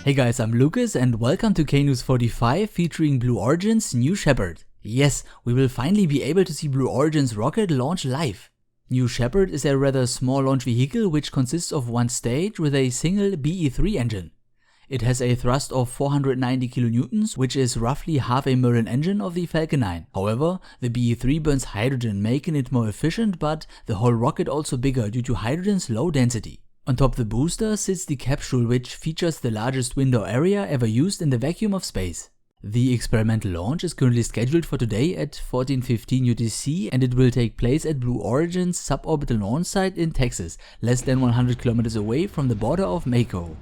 Hey guys, I'm Lucas and welcome to K-News 45 featuring Blue Origin's New Shepard. Yes, we will finally be able to see Blue Origin's rocket launch live. New Shepard is a rather small launch vehicle which consists of one stage with a single BE-3 engine. It has a thrust of 490 kN, which is roughly half a Merlin engine of the Falcon 9. However, the BE-3 burns hydrogen, making it more efficient, but the whole rocket also bigger due to hydrogen's low density. On top of the booster sits the capsule, which features the largest window area ever used in the vacuum of space. The experimental launch is currently scheduled for today at 14:15 UTC and it will take place at Blue Origin's suborbital launch site in Texas, less than 100 km away from the border of Mexico.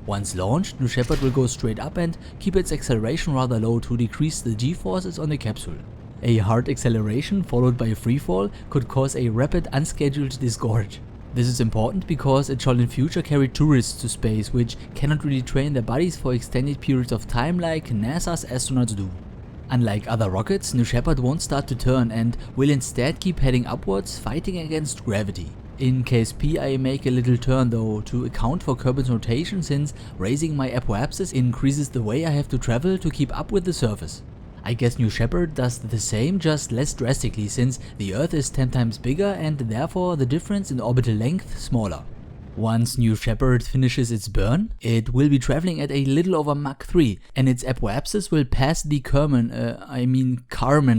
Once launched, New Shepard will go straight up and keep its acceleration rather low to decrease the g-forces on the capsule. A hard acceleration followed by a freefall could cause a rapid unscheduled disgorge. This is important because it shall in future carry tourists to space which cannot really train their bodies for extended periods of time like NASA's astronauts do. Unlike other rockets, New Shepard won't start to turn and will instead keep heading upwards, fighting against gravity. In case P, I make a little turn though to account for Kerbin's rotation, since raising my apoapsis increases the way I have to travel to keep up with the surface. I guess New Shepard does the same, just less drastically, since the Earth is 10 times bigger and therefore the difference in orbital length smaller. Once New Shepard finishes its burn, it will be traveling at a little over Mach 3 and its apoapsis will pass the Kármán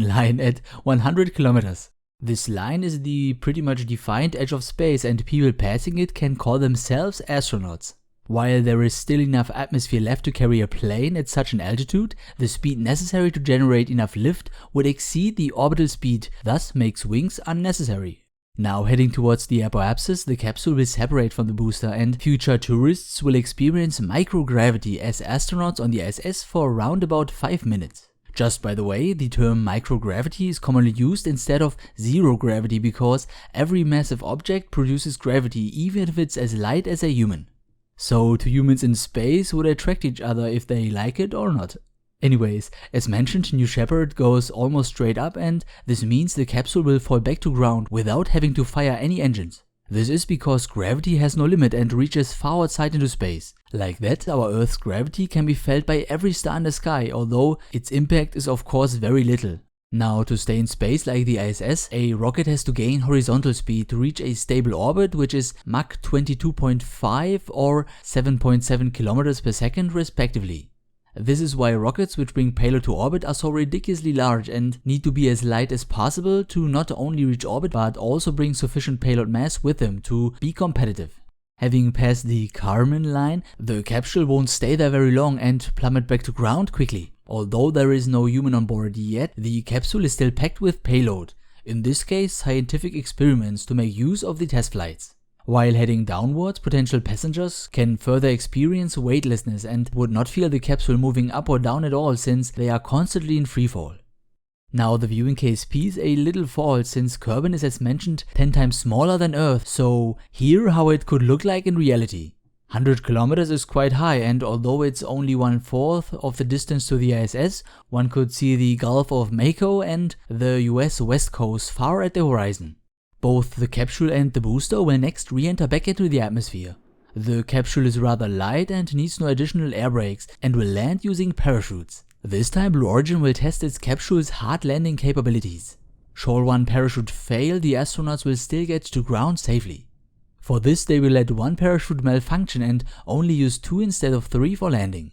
line at 100 km. This line is the pretty much defined edge of space and people passing it can call themselves astronauts. While there is still enough atmosphere left to carry a plane at such an altitude, the speed necessary to generate enough lift would exceed the orbital speed, thus makes wings unnecessary. Now heading towards the apoapsis, the capsule will separate from the booster and future tourists will experience microgravity as astronauts on the ISS for around about 5 minutes. Just by the way, the term microgravity is commonly used instead of zero gravity because every massive object produces gravity even if it's as light as a human. So two humans in space would attract each other if they like it or not. Anyways, as mentioned, New Shepard goes almost straight up and this means the capsule will fall back to ground without having to fire any engines. This is because gravity has no limit and reaches far outside into space. Like that, our Earth's gravity can be felt by every star in the sky, although its impact is of course very little. Now, to stay in space like the ISS, a rocket has to gain horizontal speed to reach a stable orbit, which is Mach 22.5 or 7.7 km per second respectively. This is why rockets which bring payload to orbit are so ridiculously large and need to be as light as possible to not only reach orbit but also bring sufficient payload mass with them to be competitive. Having passed the Kármán line, the capsule won't stay there very long and plummet back to ground quickly. Although there is no human on board yet, the capsule is still packed with payload, in this case scientific experiments to make use of the test flights. While heading downwards, potential passengers can further experience weightlessness and would not feel the capsule moving up or down at all since they are constantly in freefall. Now the view in KSP is a little false since Kerbin is as mentioned 10 times smaller than Earth, so here how it could look like in reality. 100 km is quite high and although it's only 1/4 of the distance to the ISS, one could see the Gulf of Mexico and the US west coast far at the horizon. Both the capsule and the booster will next re-enter back into the atmosphere. The capsule is rather light and needs no additional air brakes and will land using parachutes. This time Blue Origin will test its capsule's hard landing capabilities. Should one parachute fail, the astronauts will still get to ground safely. For this they will let one parachute malfunction and only use 2 instead of 3 for landing.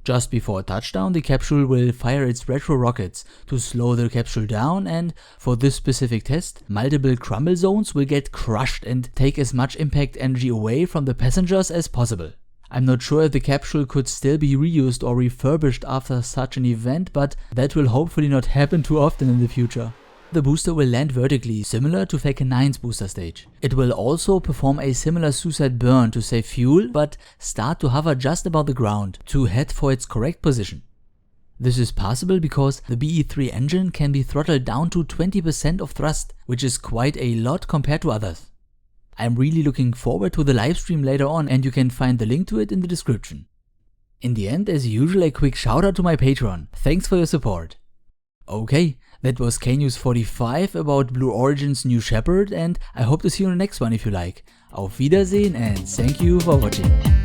Just before touchdown, the capsule will fire its retro rockets to slow the capsule down, and for this specific test, multiple crumble zones will get crushed and take as much impact energy away from the passengers as possible. I'm not sure if the capsule could still be reused or refurbished after such an event, but that will hopefully not happen too often in the future. The booster will land vertically, similar to Falcon 9's booster stage. It will also perform a similar suicide burn to save fuel, but start to hover just above the ground to head for its correct position. This is possible because the BE-3 engine can be throttled down to 20% of thrust, which is quite a lot compared to others. I'm really looking forward to the livestream later on and you can find the link to it in the description. In the end, as usual, a quick shout out to my Patreon. Thanks for your support. Okay, that was K-News 45 about Blue Origin's New Shepard and I hope to see you in the next one if you like. Auf Wiedersehen and thank you for watching.